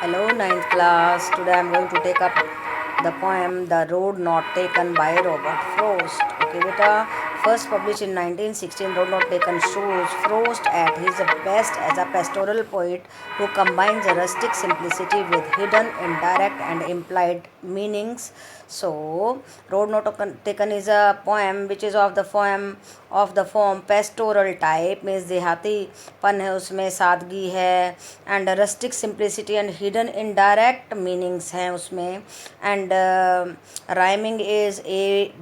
Hello, ninth class. Today I'm going to take up the poem The Road Not Taken by Robert Frost. Okay, beta. First published in 1916, Road Not Taken shows Frost at his best as a pastoral poet who combines rustic simplicity with hidden, indirect, and implied meanings. So, Road Not Taken is a poem which is of the form pastoral type, means देहातीपन है, उसमें सादगी है, and rustic simplicity and hidden indirect meanings हैं उसमें, and rhyming is A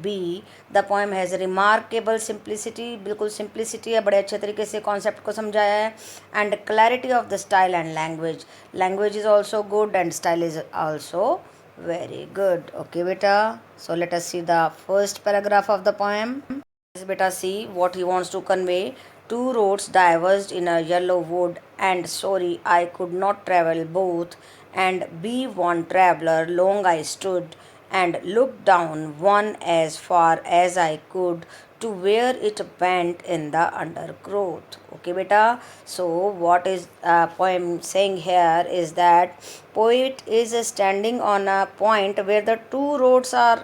be the poem has remarkable simplicity, बिल्कुल simplicity है, बड़े अच्छे तरीके से कॉन्सेप्ट को समझाया है, and clarity of the style and language is also good and style is also very good. Okay, beta. So let us see the first paragraph of the poem. Yes, beta, see what he wants to convey. Two roads diverged in a yellow wood, and sorry I could not travel both. And be one traveler, long I stood, and looked down one as far as I could, to where it bent in the undergrowth. Okay, beta. So what is poem saying here is that poet is standing on a point where the two roads are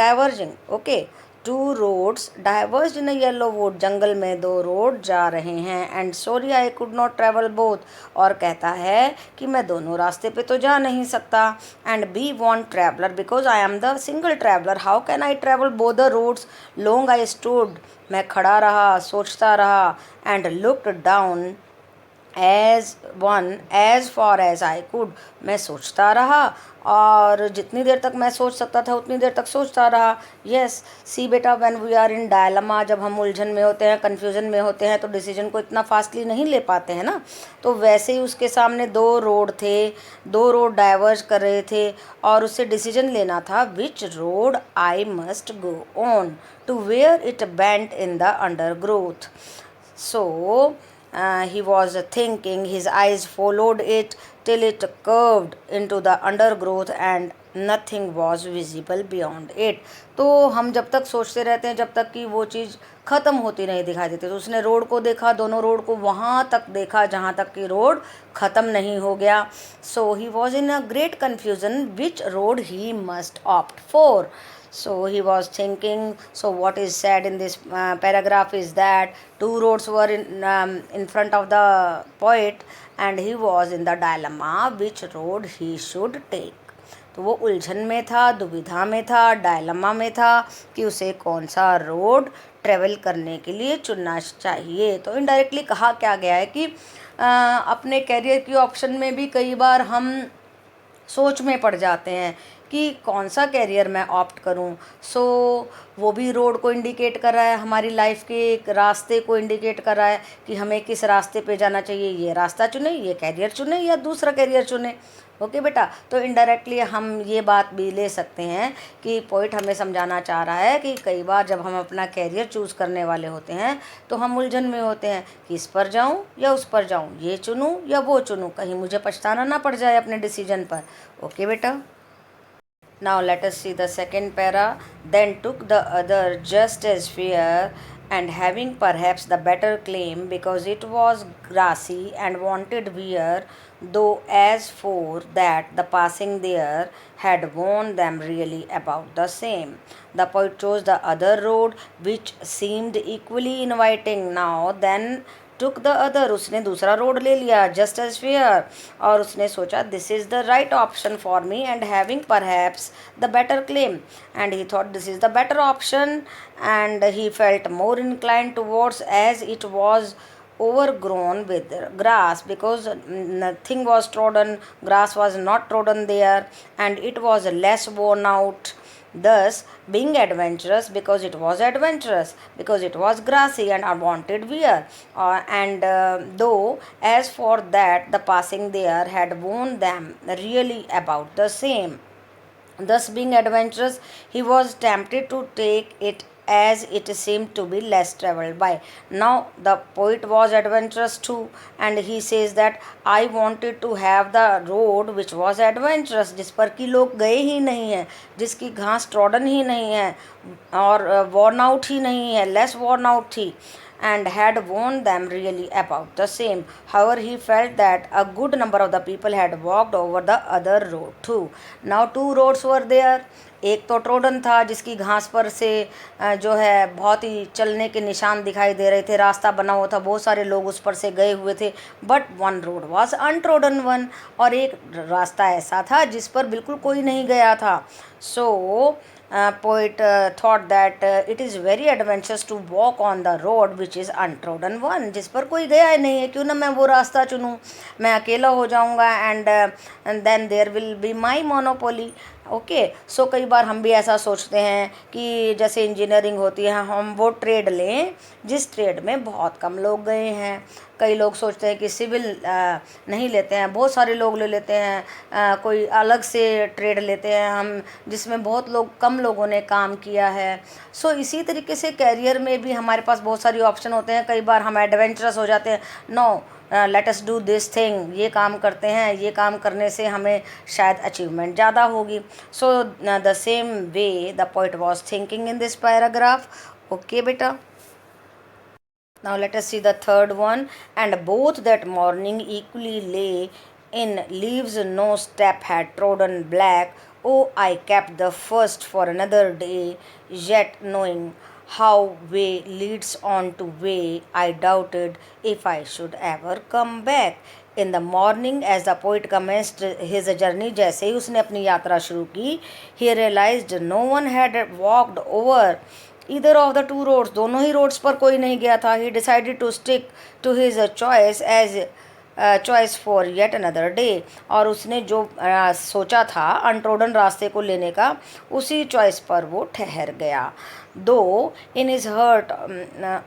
diverging. Okay, two roads diverged in yellow wood, जंगल में दो road जा रहे हैं, and sorry I could not travel both, और कहता है कि मैं दोनों रास्ते पे तो जा नहीं सकता, and be one traveller because I am the single traveller, how can I travel both the roads, long I stood, मैं खड़ा रहा, सोचता रहा, and looked down as far as I could, मैं सोचता रहा और जितनी देर तक मैं सोच सकता था उतनी देर तक सोचता रहा. यस, सी बेटा, when we are in dilemma, जब हम उलझन में होते हैं, कन्फ्यूजन में होते हैं, तो डिसीजन को इतना फास्टली नहीं ले पाते हैं ना. तो वैसे ही उसके सामने दो रोड थे, दो रोड डाइवर्ज कर रहे थे, और उससे डिसीजन लेना था which road I must go on, to where it bent in the undergrowth. So he was thinking, his eyes followed it till it curved into the undergrowth and nothing was visible beyond it. तो हम जब तक सोचते रहते हैं, जब तक कि वो चीज़ ख़त्म होती नहीं दिखाई देती. तो उसने रोड को देखा, दोनों रोड को वहाँ तक देखा जहाँ तक कि रोड ख़त्म नहीं हो गया. So he was in a great confusion which road he must opt for. So he was thinking. So what is said in this paragraph is that two roads were in front of the poet, and he was in the dilemma which road he should take. तो वो उलझन में था, दुविधा में था, dilemma में था कि उसे कौन सा रोड ट्रेवल करने के लिए चुनना चाहिए. तो इनडायरेक्टली कहा क्या गया है कि अपने कैरियर की ऑप्शन में भी कई बार हम सोच में पड़ जाते हैं कि कौन सा कैरियर मैं ऑप्ट करूं. सो वो भी रोड को इंडिकेट कर रहा है, हमारी लाइफ के एक रास्ते को इंडिकेट कर रहा है कि हमें किस रास्ते पे जाना चाहिए. ये रास्ता चुने, ये कैरियर चुने, या दूसरा कैरियर चुने. ओके बेटा, तो इनडायरेक्टली हम ये बात भी ले सकते हैं कि पोइट हमें समझाना चाह रहा है कि कई बार जब हम अपना कैरियर चूज़ करने वाले होते हैं तो हम उलझन में होते हैं कि इस पर जाऊं या उस पर जाऊं, ये चुनूं या वो चुनूं, कहीं मुझे पछताना ना पड़ जाए अपने डिसीजन पर. ओके बेटा. Now let us see the second para. Then took the other just as fair, and having perhaps the better claim, because it was grassy and wanted wear, though as for that the passing there had warned them really about the same. The poet chose the other road, which seemed equally inviting. Now then took the other, उसने दूसरा road ले लिया, just as fair, और उसने सोचा this is the right option for me, and having perhaps the better claim, and he thought this is the better option, and he felt more inclined towards as it was overgrown with grass, because nothing was trodden, grass was not trodden there, and it was less worn out, thus being adventurous because it was adventurous, because it was grassy and unwanted wear, and though as for that the passing there had warned them really about the same. Thus being adventurous, he was tempted to take it as it seemed to be less travelled by. Now the poet was adventurous too, and he says that I wanted to have the road which was adventurous, जिस पर कि लोग गए ही नहीं हैं, जिसकी घास trodden ही नहीं है और worn out ही नहीं है, लेस worn out थी, and had warned them really about the same. However, he felt that a good number of the people had walked over the other road too. Now two roads were there. एक तो trodden था जिसकी घास पर से जो है बहुत ही चलने के निशान दिखाई दे रहे थे, रास्ता बना हुआ था, बहुत सारे लोग उस पर से गए हुए थे. But one road was untrodden one, और एक रास्ता ऐसा था जिस पर बिल्कुल कोई नहीं गया था. सो poet thought that it is very adventurous to walk on the road which is untrodden one, जिस पर कोई गया ही नहीं है, क्यों ना मैं वो रास्ता चुनूँ, मैं अकेला हो जाऊँगा. And then there will be my monopoly. Okay, so कई बार हम भी ऐसा सोचते हैं कि जैसे इंजीनियरिंग होती है, हम वो ट्रेड लें जिस ट्रेड में बहुत कम लोग गए हैं. कई लोग सोचते हैं कि सिविल नहीं लेते हैं, बहुत सारे लोग ले लेते हैं. कोई अलग से ट्रेड लेते हैं हम जिसमें बहुत लोग कम लोगों ने काम किया है. सो इसी तरीके से कैरियर में भी हमारे पास बहुत सारी ऑप्शन होते हैं. कई बार हम एडवेंचरस हो जाते हैं. No, let us do this thing, ये काम करते हैं, ये काम करने से हमें शायद अचीवमेंट ज़्यादा होगी. So the same way the poet was thinking in this paragraph. Okay बेटा, now let us see the third one. And both that morning equally lay in leaves no step had trodden black. Oh, I kept the first for another day, yet knowing how way leads on to way, I doubted if I should ever come back. In the morning, as the poet commenced his journey, जैसे ही उसने अपनी यात्रा शुरू की, he realized no one had walked over either of the two roads. दोनों ही roads पर कोई नहीं गया था. He decided to stick to his choice as choice for yet another day. और उसने जो सोचा था अनट्रोडन रास्ते को लेने का, उसी चॉइस पर वो ठहर गया. Though in his heart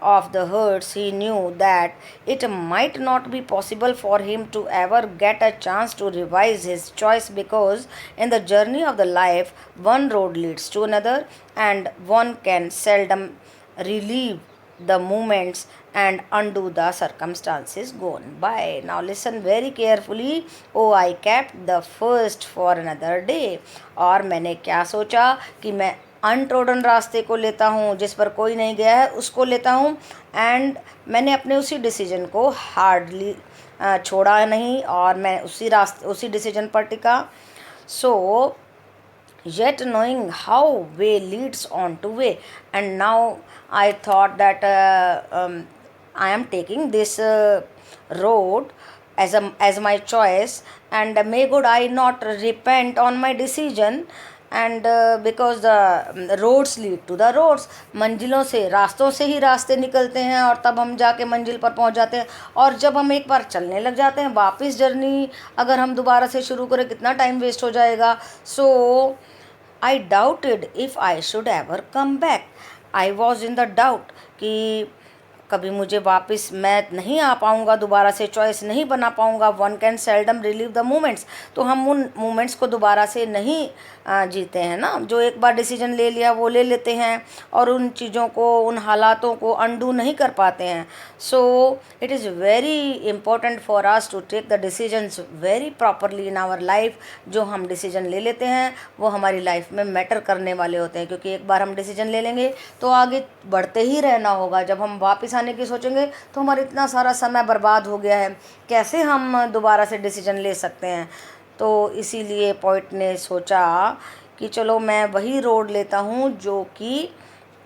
of the hearts he knew that it might not be possible for him to ever get a chance to revise his choice, because in the journey of the life one road leads to another and one can seldom relieve the moments and undo the circumstances gone by. Now listen very carefully. Oh, I kept the first for another day. और मैंने क्या सोचा कि मैं untrodden रास्ते को लेता हूँ, जिस पर कोई नहीं गया है उसको लेता हूँ. एंड मैंने अपने उसी डिसीजन को हार्डली छोड़ा नहीं, और मैं उसी डिसीजन पर टिका. सो yet knowing how way leads on to way, and now I thought that I am taking this road as my choice, and may God I not repent on my decision. And because the roads lead to the roads, मंजिलों से रास्तों से ही रास्ते निकलते हैं, और तब हम जाके मंजिल पर पहुंच जाते हैं. और जब हम एक बार चलने लग जाते हैं, वापस जर्नी अगर हम दोबारा से शुरू करें, कितना टाइम वेस्ट हो जाएगा. सो I doubted if I should ever come back. I was in the doubt कि कभी मुझे वापस मैं नहीं आ पाऊँगा, दोबारा से चॉइस नहीं बना पाऊँगा. One can seldom relieve the moments, तो हम उन मोमेंट्स को दोबारा से नहीं जीते हैं ना. जो एक बार डिसीजन ले लिया वो ले लेते हैं, और उन चीज़ों को, उन हालातों को अनडू नहीं कर पाते हैं. So it is very important for us to take the decisions very properly in our life. जो हम डिसीजन ले लेते हैं वो हमारी लाइफ में मैटर करने वाले होते हैं, क्योंकि एक बार हम डिसीजन ले लेंगे तो आगे बढ़ते ही रहना होगा. जब हम वापस आने की सोचेंगे तो हमारा इतना सारा समय बर्बाद हो गया है, कैसे हम दोबारा से डिसीजन ले सकते हैं. तो इसीलिए पोइट ने सोचा कि चलो मैं वही रोड लेता हूँ जो कि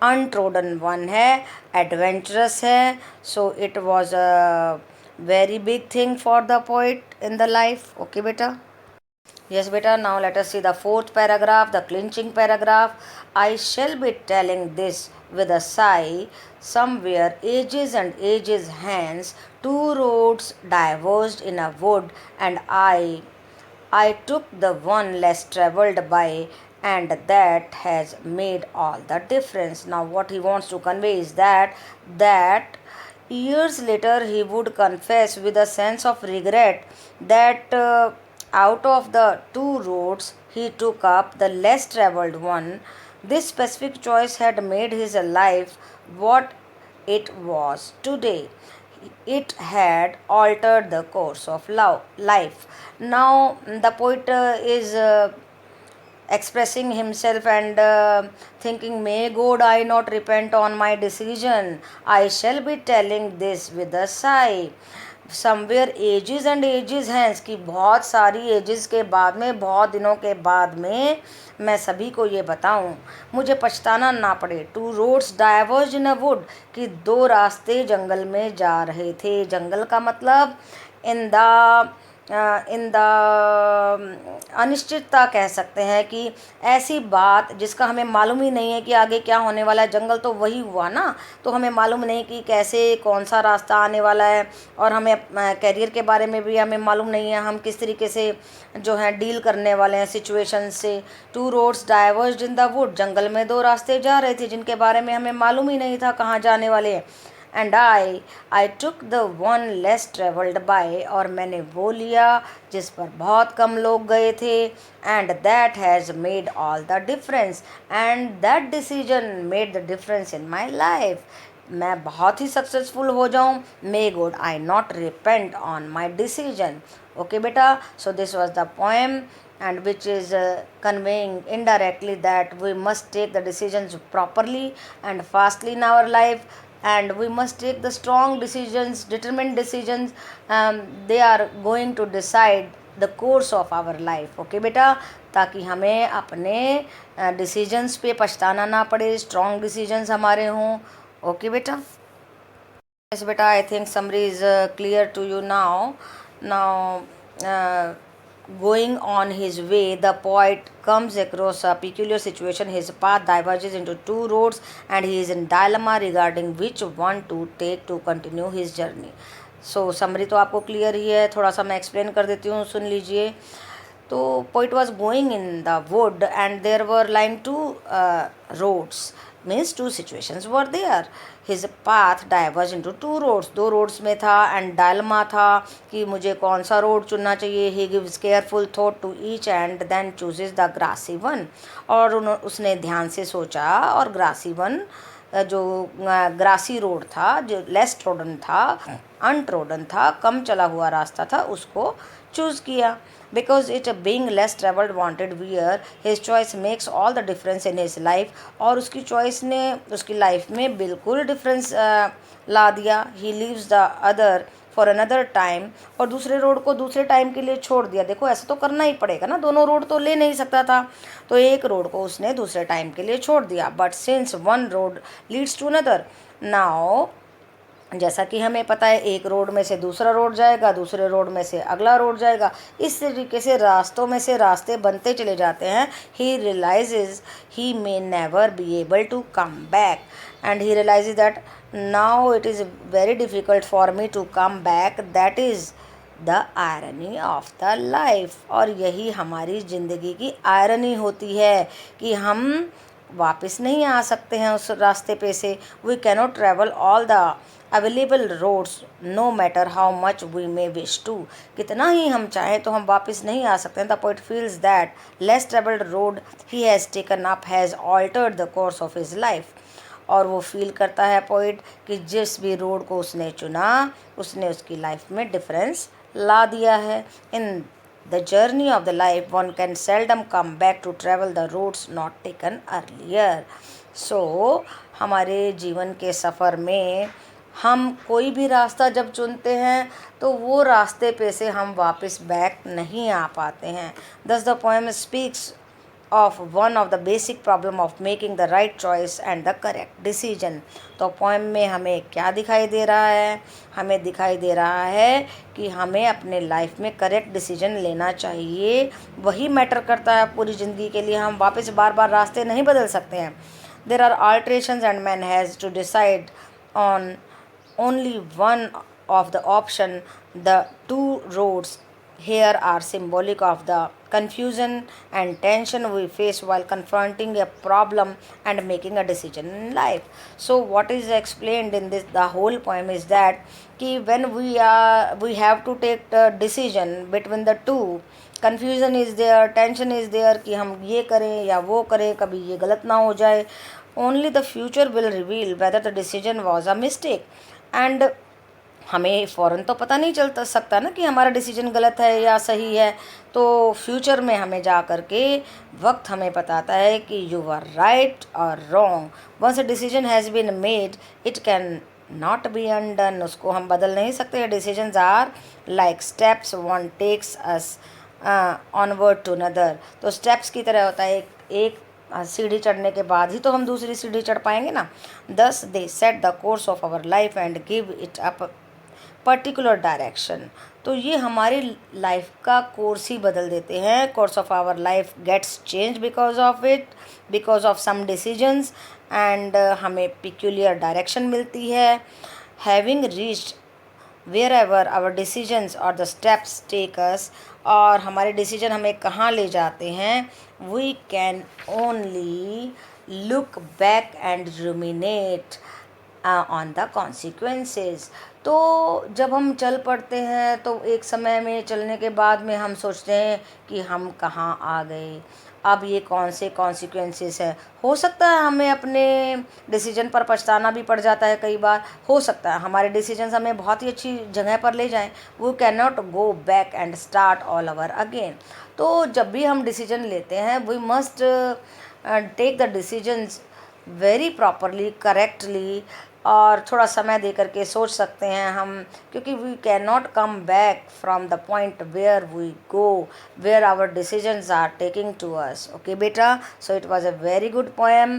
अनट्रोडन वन है, एडवेंचरस है. So it was a very big thing for the poet in the life. Okay बेटा. Yes, beta. Now let us see the fourth paragraph, the clinching paragraph. I shall be telling this with a sigh. Somewhere, ages and ages hence, two roads diverged in a wood, and I took the one less travelled by, and that has made all the difference. Now, what he wants to convey is that years later he would confess with a sense of regret that. Out of the two roads, he took up the less travelled one. This specific choice had made his life what it was today. It had altered the course of life. Now, the poet is expressing himself and thinking, may God I not repent on my decision. I shall be telling this with a sigh. Somewhere ages and ages हैं, इसकी बहुत सारी edges के बाद में, बहुत दिनों के बाद में मैं सभी को ये बताऊं, मुझे पछताना ना पड़े। Two roads diverge in a wood, कि दो रास्ते जंगल में जा रहे थे। जंगल का मतलब इन द अनिश्चितता कह सकते हैं, कि ऐसी बात जिसका हमें मालूम ही नहीं है कि आगे क्या होने वाला है। जंगल तो वही हुआ ना, तो हमें मालूम नहीं कि कैसे कौन सा रास्ता आने वाला है, और हमें करियर के बारे में भी हमें मालूम नहीं है, हम किस तरीके से जो है डील करने वाले हैं सिचुएशन से। Two roads diverged in the wood, जंगल में दो रास्ते जा रहे थे जिनके बारे में हमें मालूम ही नहीं था कहाँ जाने वाले हैं। And I took the one less travelled by, और मैंने वो लिया जिस पर बहुत कम लोग गए थे। And that has made all the difference, and that decision made the difference in my life. मैं बहुत ही सक्सेसफुल हो जाऊँ, may God I not repent on my decision. Okay बेटा, so this was the poem, and which is conveying indirectly that we must take the decisions properly and fastly in our life, and we must take the strong decisions, determined decisions. They are going to decide the course of our life. okay बेटा, ताकि हमें अपने decisions पे पछताना ना पड़े, strong decisions हमारे हों। ओके बेटा, yes beta, I think summary is clear to you now. Going on his way, the poet comes across a peculiar situation. His path diverges into two roads, and he is in dilemma regarding which one to take to continue his journey. So summary तो आपको clear ही है, थोड़ा सा मैं explain कर देती हूँ, सुन लीजिए। तो poet was going in the wood and there were lying two roads, means two situations were there. His path diverged into two roads, दो रोड्स में था, and dilemma था कि मुझे कौन सा रोड चुनना चाहिए। He gives careful thought to each and then chooses the grassy one, और उसने ध्यान से सोचा और grassy one, जो ग्रासी रोड था, जो लेस ट्रोडन था, अनट्रोडन था, कम चला हुआ रास्ता था, उसको चूज़ किया। Because it being less travelled wanted wear, his choice makes all the difference in his life, और उसकी चॉइस ने उसकी लाइफ में बिल्कुल डिफरेंस ला दिया। He leaves the other for another time, और दूसरे रोड को दूसरे टाइम के लिए छोड़ दिया। देखो ऐसा तो करना ही पड़ेगा ना, दोनों रोड तो ले नहीं सकता था, तो एक रोड को उसने दूसरे टाइम के लिए छोड़ दिया। But since one road leads to another, now जैसा कि हमें पता है एक रोड में से दूसरा रोड जाएगा, दूसरे रोड में से अगला रोड जाएगा, इस तरीके से रास्तों में से रास्ते बनते चले जाते हैं। He realises he may never be able to come back, and he realises that now it is very difficult for me to come back. That is the irony of the life, और यही हमारी ज़िंदगी की irony होती है कि हम वापस नहीं आ सकते हैं उस रास्ते पे से। We cannot travel all the available roads no matter how much we may wish to, कितना ही हम चाहें तो हम वापस नहीं आ सकते हैं। The poet feels that less travelled road he has taken up has altered the course of his life, और वो फील करता है पोइट कि जिस भी रोड को उसने चुना उसने उसकी लाइफ में डिफरेंस ला दिया है। In the journey of the life one can seldom come back to travel the roads not taken earlier. So हमारे जीवन के सफ़र में हम कोई भी रास्ता जब चुनते हैं तो वो रास्ते पे से हम वापस बैक नहीं आ पाते हैं। दस the poem speaks of one of the basic problem of making the right choice and the correct decision. तो पोएम में हमें क्या दिखाई दे रहा है? हमें दिखाई दे रहा है कि हमें अपने लाइफ में करेक्ट डिसीजन लेना चाहिए, वही मैटर करता है पूरी ज़िंदगी के लिए। हम वापस बार बार रास्ते नहीं बदल सकते हैं। There are alterations and man has to decide on only one of the option. The two roads here are symbolic of the confusion and tension we face while confronting a problem and making a decision in life. So what is explained in this, the whole poem, is that कि when we have to take the decision between the two, confusion is there, tension is there कि हम ये करें या वो करें, कभी ये गलत ना हो जाए। Only the future will reveal whether the decision was a mistake, and हमें फ़ौरन तो पता नहीं चलता सकता ना कि हमारा डिसीजन गलत है या सही है। तो फ्यूचर में हमें जा कर के वक्त हमें बताता है कि यू आर राइट और wrong. Once a decision has been made it can not be undone. उसको हम बदल नहीं सकते। Decisions are like steps one takes us onward to another. तो स्टेप्स की तरह होता है। एक सीढ़ी चढ़ने के बाद ही तो हम दूसरी सीढ़ी चढ़ पाएंगे ना। Thus they set the course of our life and give it up particular direction. तो ये हमारी लाइफ का कोर्स ही बदल देते हैं। Course of our life gets change because of it, because of some decisions and हमें पिक्यूलियर डायरेक्शन मिलती है। Having reached wherever our decisions और द स्टेप्स टेक अस, और हमारे डिसीजन हमें कहाँ ले जाते हैं, we can only look back and ruminate on the consequences. तो जब हम चल पड़ते हैं तो एक समय में चलने के बाद में हम सोचते हैं कि हम कहाँ आ गए, अब ये कौन से कॉन्सिक्वेंसेस है। हो सकता है हमें अपने डिसीजन पर पछताना भी पड़ जाता है कई बार। हो सकता है हमारे डिसीजंस हमें बहुत ही अच्छी जगह पर ले जाएं। We can not go back and start all over again. तो जब भी हम डिसीजन लेते हैं we must take the decisions very properly, correctly, और थोड़ा समय दे करके सोच सकते हैं हम, क्योंकि we can not come back from the point where we go, where our decisions are taking to us. Okay बेटा, so it was a very good poem,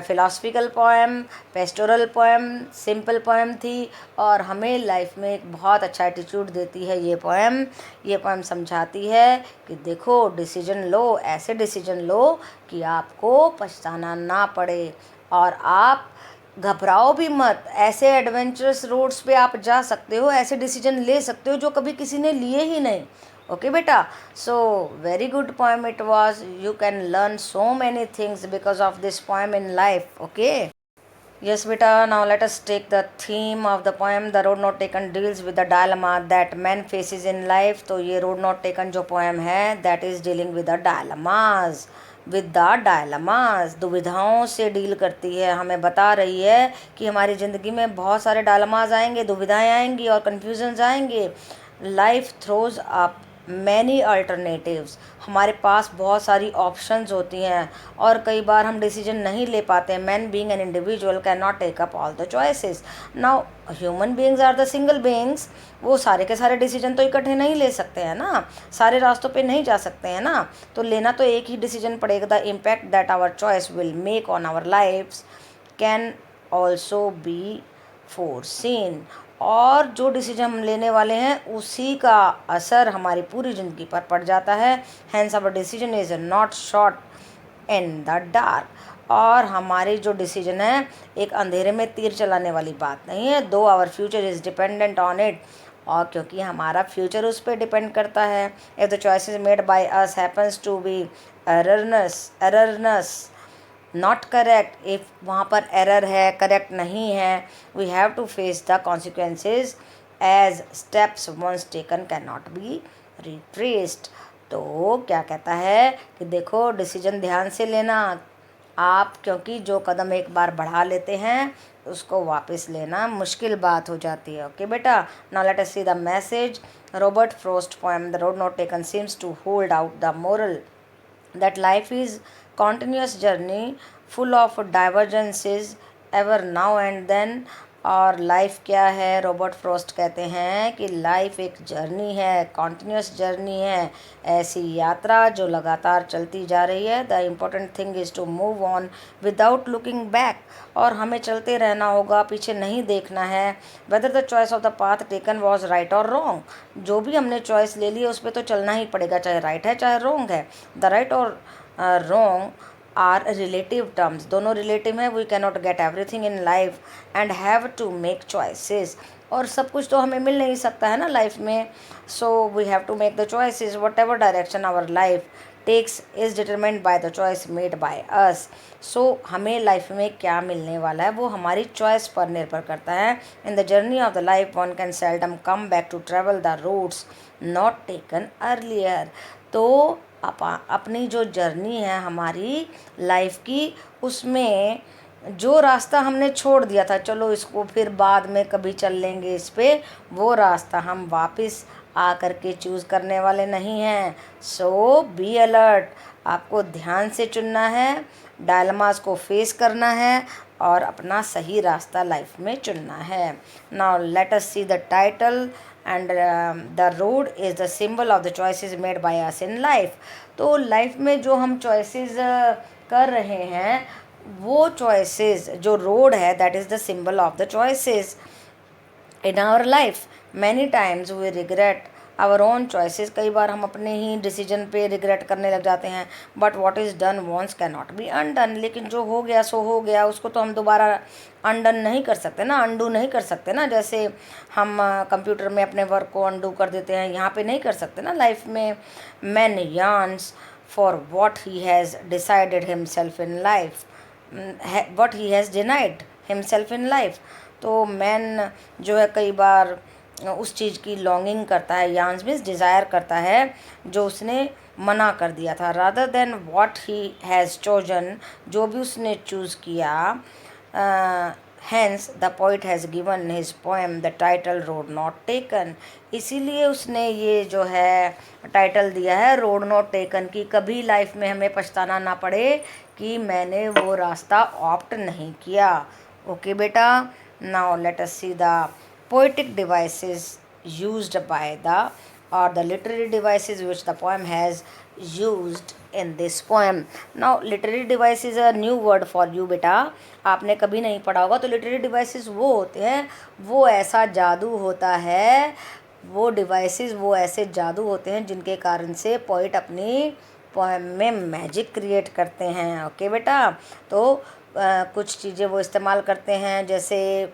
philosophical poem, pastoral poem, simple poem थी, और हमें life में एक बहुत अच्छा attitude देती है ये पोएम। ये पोएम समझाती है कि देखो डिसीजन लो, ऐसे डिसीजन लो कि आपको पछताना ना पड़े, और आप घबराओ भी मत। ऐसे एडवेंचरस रोड्स पे आप जा सकते हो, ऐसे डिसीजन ले सकते हो जो कभी किसी ने लिए ही नहीं। ओके बेटा, so very good poem it was. You can learn so many things because of this poem in life. Okay, yes beta, now let us take the theme of the poem. The road not taken deals with the dilemma that man faces in life. तो ये road not taken जो poem है that is dealing with the dilemmas, with the dilemmas, दुविधाओं से deal करती है। हमें बता रही है कि हमारी ज़िंदगी में बहुत सारे डायलमास आएंगे, दुविधाएं आएंगी और कन्फ्यूजन्स आएंगे। Life throws up many alternatives. हमारे पास बहुत सारी ऑप्शंस होती हैं और कई बार हम डिसीजन नहीं ले पाते। Man being an individual can not take up all the choices. Now human beings are the single beings. वो सारे के सारे डिसीजन तो इकट्ठे नहीं ले सकते हैं ना, सारे रास्तों पे नहीं जा सकते हैं ना। तो लेना तो एक ही डिसीजन पड़ेगा। The impact that our choice will make on our lifes can also be foreseen. और जो डिसीजन हम लेने वाले हैं उसी का असर हमारी पूरी ज़िंदगी पर पड़ जाता है। Hence our decision is not shot in the dark. और हमारी जो डिसीजन है एक अंधेरे में तीर चलाने वाली बात नहीं है। Though our future is dependent on it, और क्योंकि हमारा फ्यूचर उस पर डिपेंड करता है। If the choices made by us happens to be erroneous not correct, if वहाँ पर एरर है, करेक्ट नहीं है, we have to face the consequences as steps once taken can not be retraced. तो क्या कहता है कि देखो डिसीजन ध्यान से लेना आप, क्योंकि जो कदम एक बार बढ़ा लेते हैं उसको वापस लेना मुश्किल बात हो जाती है। ओके बेटा, now let us see the message. Robert Frost poem the road not taken seems to hold out the moral that life is continuous journey full of divergences ever now and then। और life क्या है, Robert Frost कहते हैं कि life एक journey है, continuous journey है, ऐसी यात्रा जो लगातार चलती जा रही है। The important thing is to move on without looking back. और हमें चलते रहना होगा, पीछे नहीं देखना है। Whether the choice of the path taken was right और रॉन्ग। जो भी हमने चॉइस ले ली है उस पर तो चलना ही पड़ेगा, चाहे राइट है चाहे रॉन्ग है। द राइट और रॉन्ग आर रिलेटिव टर्म्स, दोनों रिलेटिव हैं। We can not get everything in life and have to make choices. और सब कुछ तो हमें मिल नहीं सकता है ना लाइफ में। So we have to make the choices. Whatever direction our life takes is determined by the choice made by us. So हमें लाइफ में क्या मिलने वाला है वो हमारी चॉइस पर निर्भर करता है। In the journey of the life one can seldom come back to travel the routes not taken earlier. तो अपनी जो जर्नी है हमारी लाइफ की, उसमें जो रास्ता हमने छोड़ दिया था, चलो इसको फिर बाद में कभी चल लेंगे इस पे, वो रास्ता हम वापस आ कर के चूज़ करने वाले नहीं हैं। सो बी अलर्ट, आपको ध्यान से चुनना है, डायलमास को फेस करना है और अपना सही रास्ता लाइफ में चुनना है। Now let us see the title and the road is the symbol of the choices made by us in life. तो लाइफ में जो हम चॉइसेस कर रहे हैं, वो चॉइसेस जो रोड है, that is the symbol of the choices in our life. Many times we regret our own choices, कई बार हम अपने ही डिसीजन पे रिग्रेट करने लग जाते हैं। But what is done once can not be undone, लेकिन जो हो गया सो हो गया, उसको तो हम दोबारा अनडन नहीं कर सकते ना, अनडू नहीं कर सकते ना। जैसे हम कंप्यूटर में अपने वर्क को अनडू कर देते हैं, यहाँ पे नहीं कर सकते ना लाइफ में। Man yarns for what he has decided himself in life, what he has denied himself in life. तो मैन जो है कई बार उस चीज़ की लॉन्गिंग करता है, यान्स मीन्स डिज़ायर करता है, जो उसने मना कर दिया था। Rather than what he has chosen, जो भी उसने चूज़ किया। Hence the poet has given his poem the title road not taken, इसीलिए उसने ये जो है टाइटल दिया है रोड नॉट टेकन, कि कभी लाइफ में हमें पछताना ना पड़े कि मैंने वो रास्ता ऑप्ट नहीं किया। ओके बेटा, now let us see the poetic devices used by the literary devices which the poem has used in this poem. Now literary device is a new word for you बेटा, आपने कभी नहीं पढ़ा होगा। तो literary devices वो होते हैं, वो ऐसा जादू होता है, वो डिवाइसेस वो ऐसे जादू होते हैं जिनके कारण से पोइट अपनी पोएम में मैजिक क्रिएट करते हैं। ओके बेटा, तो कुछ चीज़ें वो इस्तेमाल करते हैं, जैसे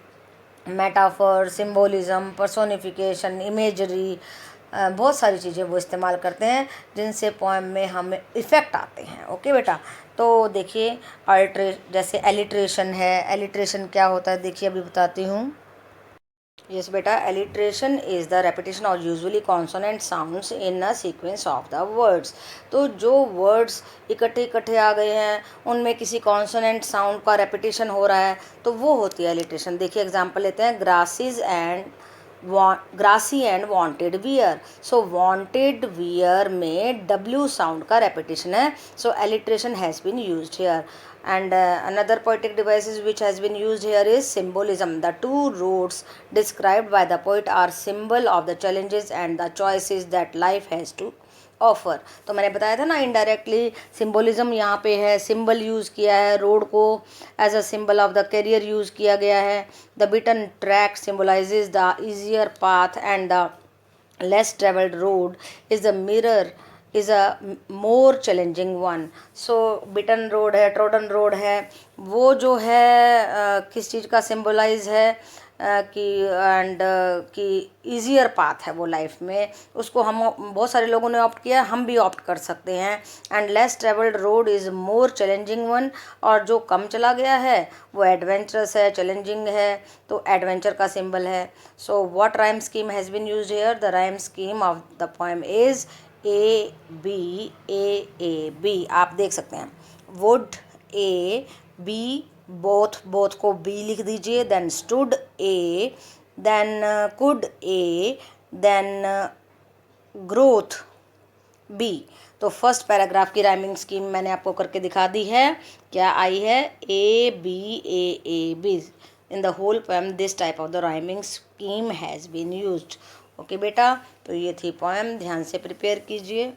मेटाफर, सिम्बोलिज़म, पर्सोनिफिकेशन, इमेजरी, बहुत सारी चीज़ें वो इस्तेमाल करते हैं जिनसे पोएम में हमें इफ़ेक्ट आते हैं। ओके बेटा, तो देखिए जैसे एलिट्रेशन है, एलिट्रेशन क्या होता है देखिए अभी बताती हूँ। यस बेटा, एलिट्रेशन इज़ द रेपिटेशन और usually consonant sounds in a sequence of the words. तो जो वर्ड्स इकट्ठे इकट्ठे आ गए हैं, उनमें किसी कॉन्सोनेंट साउंड का रेपिटेशन हो रहा है, तो वो होती है एलिट्रेशन। देखिए एग्जांपल लेते हैं, grassy and wanted wear. So wanted wear में W साउंड का रेपिटेशन है, so alliteration has been used here. And another poetic devices which has been used here is symbolism. The two roads described by the poet are symbol of the challenges and the choices that life has to offer. तो मैंने बताया था ना, indirectly symbolism यहाँ पे है, symbol use किया है, रोड को as a symbol of the career use किया गया है। The beaten track symbolises the easier path and the less travelled road is the mirror is a more challenging one. So beaten road है, trodden road है, वो जो है किस चीज़ का सिम्बलाइज है कि ईजियर पाथ है वो लाइफ में, उसको हम बहुत सारे लोगों ने ऑप्ट किया, हम भी ऑप्ट कर सकते हैं। And less travelled road is more challenging one, और जो कम चला गया है वो एडवेंचरस है, चैलेंजिंग है, तो एडवेंचर का सिंबल है। So what rhyme scheme has been used here? The rhyme scheme of the poem is A B। आप देख सकते हैं, वुड A B, बोथ को B लिख दीजिए, then stood A, then could A, then growth B। तो first paragraph की rhyming scheme मैंने आपको करके दिखा दी है, क्या आई है? A B। In the whole poem this type of the rhyming scheme has been used. Okay बेटा, तो ये थी पोएम, ध्यान से प्रिपेयर कीजिए।